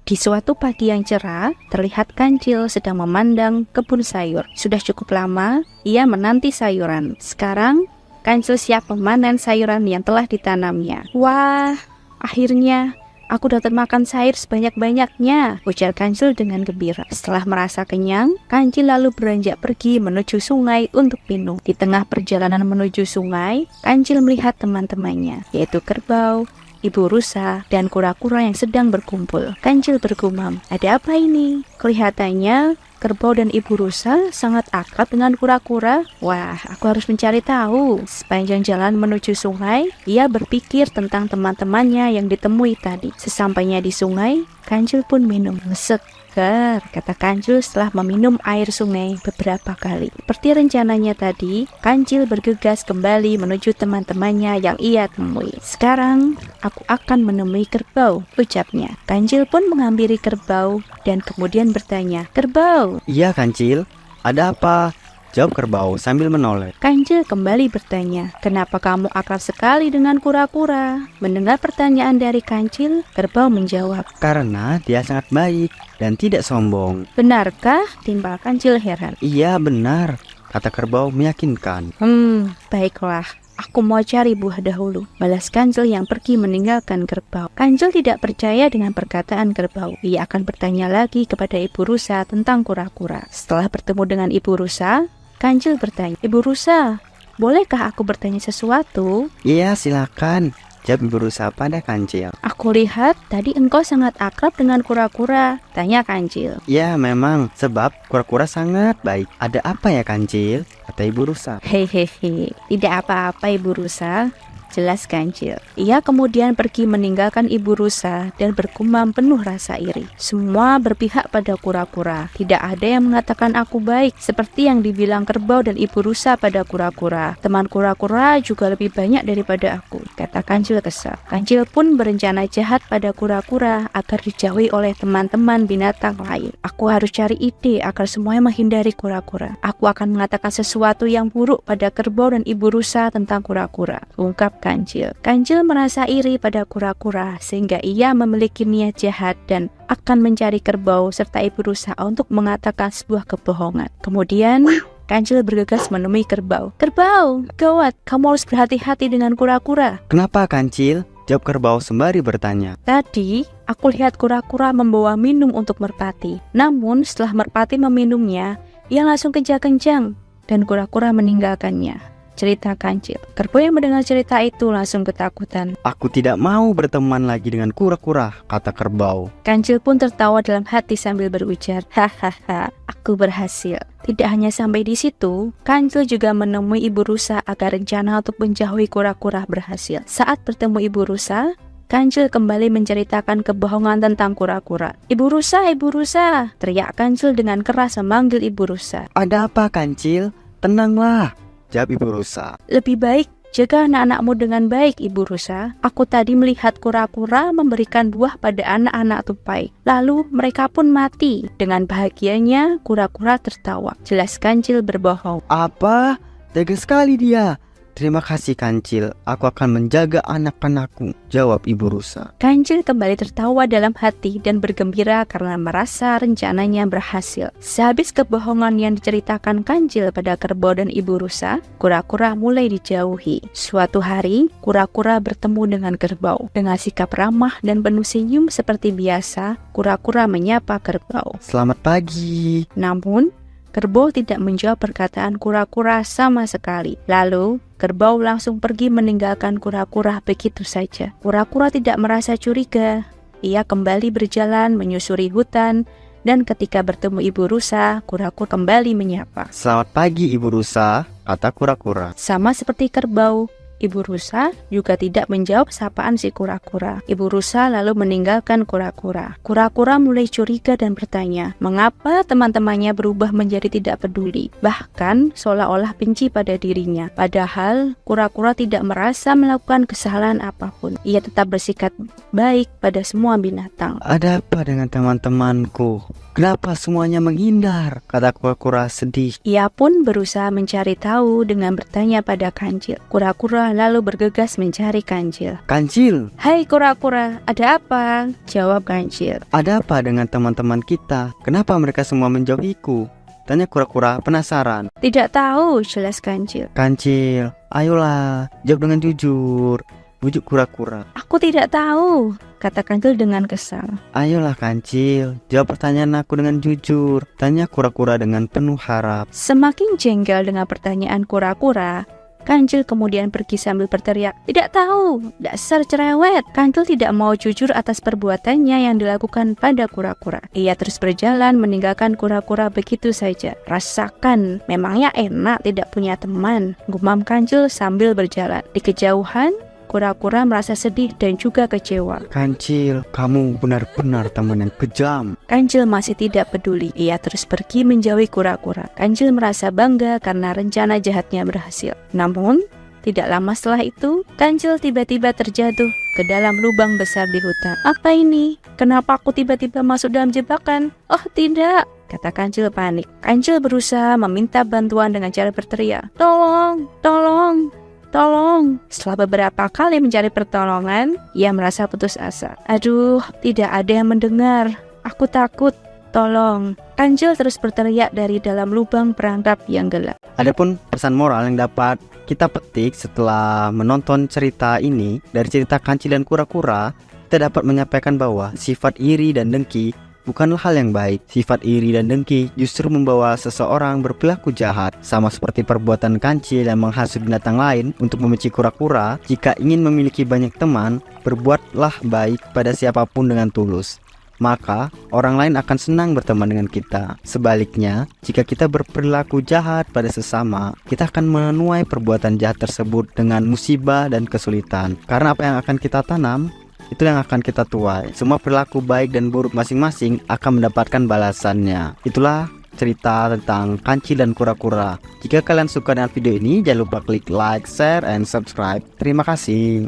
Di suatu pagi yang cerah, terlihat Kancil sedang memandang kebun sayur. Sudah cukup lama, ia menanti sayuran. Sekarang, Kancil siap memanen sayuran yang telah ditanamnya. Wah, akhirnya aku dapat makan sayur sebanyak-banyaknya, ujar Kancil dengan gembira. Setelah merasa kenyang, Kancil lalu beranjak pergi menuju sungai untuk minum. Di tengah perjalanan menuju sungai, Kancil melihat teman-temannya, yaitu kerbau, ibu rusa, dan kura-kura yang sedang berkumpul. Kancil bergumam, ada apa ini? Kelihatannya kerbau dan ibu rusa sangat akrab dengan kura-kura. Wah, aku harus mencari tahu. Sepanjang jalan menuju sungai, ia berpikir tentang teman-temannya yang ditemui tadi. Sesampainya di sungai, Kancil pun minum. Segar, kata Kancil setelah meminum air sungai beberapa kali. Seperti rencananya tadi, Kancil bergegas kembali menuju teman-temannya yang ia temui. Sekarang, aku akan menemui kerbau, ucapnya. Kancil pun menghampiri kerbau dan kemudian bertanya, Kerbau. Iya Kancil, ada apa? Jawab kerbau sambil menoleh. Kancil kembali bertanya, kenapa kamu akrab sekali dengan kura-kura? Mendengar pertanyaan dari Kancil, kerbau menjawab, Karena dia sangat baik dan tidak sombong. benarkah? Timbal Kancil heran. Iya benar, kata kerbau meyakinkan. Baiklah. Aku mau cari buah dahulu, balas Kancil yang pergi meninggalkan kerbau. Kancil tidak percaya dengan perkataan kerbau. Ia akan bertanya lagi kepada ibu rusa tentang kura-kura. Setelah bertemu dengan ibu rusa, Kancil bertanya, Ibu rusa, bolehkah aku bertanya sesuatu? Iya silakan, jawab ibu rusa pada Kancil. Aku lihat tadi engkau sangat akrab dengan kura-kura, tanya Kancil. Ya memang, sebab kura-kura sangat baik. Ada apa ya Kancil? Kata ibu rusa. Hehehe, tidak apa-apa ibu rusa, jelas Kancil. Ia kemudian pergi meninggalkan ibu rusa dan bergumam penuh rasa iri. Semua berpihak pada kura-kura. Tidak ada yang mengatakan aku baik, seperti yang dibilang kerbau dan ibu rusa pada kura-kura. Teman kura-kura juga lebih banyak daripada aku, kata Kancil kesal. Kancil pun berencana jahat pada kura-kura agar dijauhi oleh teman-teman binatang lain. Aku harus cari ide agar semuanya menghindari kura-kura. Aku akan mengatakan sesuatu yang buruk pada kerbau dan ibu rusa tentang kura-kura, ungkap Kancil. Kancil merasa iri pada kura-kura sehingga ia memiliki niat jahat dan akan mencari kerbau serta ibu rusa untuk mengatakan sebuah kebohongan. Kemudian Kancil bergegas menemui kerbau. Kerbau, gawat, kamu harus berhati-hati dengan kura-kura. Kenapa Kancil? Jawab kerbau sembari bertanya. Tadi aku lihat kura-kura membawa minum untuk merpati. Namun setelah merpati meminumnya, ia langsung kencang-kencang dan kura-kura meninggalkannya, cerita Kancil. Kerbau yang mendengar cerita itu langsung ketakutan. Aku tidak mau berteman lagi dengan kura-kura, kata kerbau. Kancil pun tertawa dalam hati sambil berujar, hahaha, aku berhasil. Tidak hanya sampai di situ, Kancil juga menemui ibu rusa agar rencana untuk menjauhi kura-kura berhasil. Saat bertemu ibu rusa, Kancil kembali menceritakan kebohongan tentang kura-kura. Ibu rusa, teriak Kancil dengan keras memanggil ibu rusa. Ada apa Kancil? Tenanglah, jawab ibu rusa. Lebih baik jaga anak-anakmu dengan baik, ibu rusa. Aku tadi melihat kura-kura memberikan buah pada anak-anak tupai. Lalu mereka pun mati. Dengan bahagianya kura-kura tertawa. Jelas Kancil berbohong. Apa? Tega sekali dia. Terima kasih Kancil, aku akan menjaga anak-anakku, jawab ibu rusa. Kancil kembali tertawa dalam hati dan bergembira karena merasa rencananya berhasil. Sehabis kebohongan yang diceritakan Kancil pada kerbau dan ibu rusa, kura-kura mulai dijauhi. Suatu hari, kura-kura bertemu dengan kerbau. Dengan sikap ramah dan penuh senyum seperti biasa, kura-kura menyapa kerbau. Selamat pagi. Namun, kerbau tidak menjawab perkataan kura-kura sama sekali. Lalu, kerbau langsung pergi meninggalkan kura-kura begitu saja. Kura-kura tidak merasa curiga. Ia kembali berjalan menyusuri hutan, dan ketika bertemu ibu rusa, kura-kura kembali menyapa. Selamat pagi ibu rusa, kata kura-kura. Sama seperti kerbau, ibu rusa juga tidak menjawab sapaan si kura-kura. Ibu rusa lalu meninggalkan kura-kura. Kura-kura mulai curiga dan bertanya, mengapa teman-temannya berubah menjadi tidak peduli, bahkan seolah-olah benci pada dirinya. Padahal kura-kura tidak merasa melakukan kesalahan apapun. Ia tetap bersikap baik pada semua binatang. Ada apa dengan teman-temanku? Kenapa semuanya menghindar? Kata kura-kura sedih. Ia pun berusaha mencari tahu dengan bertanya pada kancil. Kura-kura lalu bergegas mencari kancil. Kancil, Hai kura-kura, ada apa? Jawab kancil. ada apa dengan teman-teman kita? Kenapa mereka semua menjauhiku? Tanya kura-kura penasaran. Tidak tahu, jelas kancil. Kancil, ayolah, jawab dengan jujur. Bujuk kura-kura. Aku tidak tahu, kata kancil dengan kesal. Ayolah Kancil, jawab pertanyaan aku dengan jujur. Tanya kura-kura dengan penuh harap. Semakin jengkel dengan pertanyaan kura-kura, kancil kemudian pergi sambil berteriak, tidak tahu, dasar cerewet. Kancil tidak mau jujur atas perbuatannya yang dilakukan pada kura-kura. Ia terus berjalan meninggalkan kura-kura begitu saja. Rasakan, memangnya enak tidak punya teman, gumam kancil sambil berjalan. Di kejauhan, kura-kura merasa sedih dan juga kecewa. Kancil, kamu benar-benar teman yang kejam. Kancil masih tidak peduli. Ia terus pergi menjauhi kura-kura. Kancil merasa bangga karena rencana jahatnya berhasil. Namun, tidak lama setelah itu, Kancil tiba-tiba terjatuh ke dalam lubang besar di hutan. Apa ini? Kenapa aku tiba-tiba masuk dalam jebakan? Oh tidak, kata Kancil panik. Kancil berusaha meminta bantuan dengan cara berteriak, tolong, tolong, tolong. Setelah beberapa kali mencari pertolongan, ia merasa putus asa. Aduh, tidak ada yang mendengar. Aku takut. Tolong. Kancil terus berteriak dari dalam lubang perangkap yang gelap. Adapun pesan moral yang dapat kita petik setelah menonton cerita ini, dari cerita Kancil dan kura-kura, kita dapat menyampaikan bahwa sifat iri dan dengki bukanlah hal yang baik. Sifat iri dan dengki justru membawa seseorang berperilaku jahat, sama seperti perbuatan Kancil yang menghasut binatang lain untuk membenci kura-kura. Jika ingin memiliki banyak teman, berbuatlah baik pada siapapun dengan tulus, maka orang lain akan senang berteman dengan kita. Sebaliknya, jika kita berperilaku jahat pada sesama, kita akan menuai perbuatan jahat tersebut dengan musibah dan kesulitan. Karena apa yang akan kita tanam, itu yang akan kita tuai. Semua perilaku baik dan buruk masing-masing akan mendapatkan balasannya. Itulah cerita tentang Kancil dan kura-kura. Jika kalian suka dengan video ini, jangan lupa klik like, share, and subscribe. Terima kasih.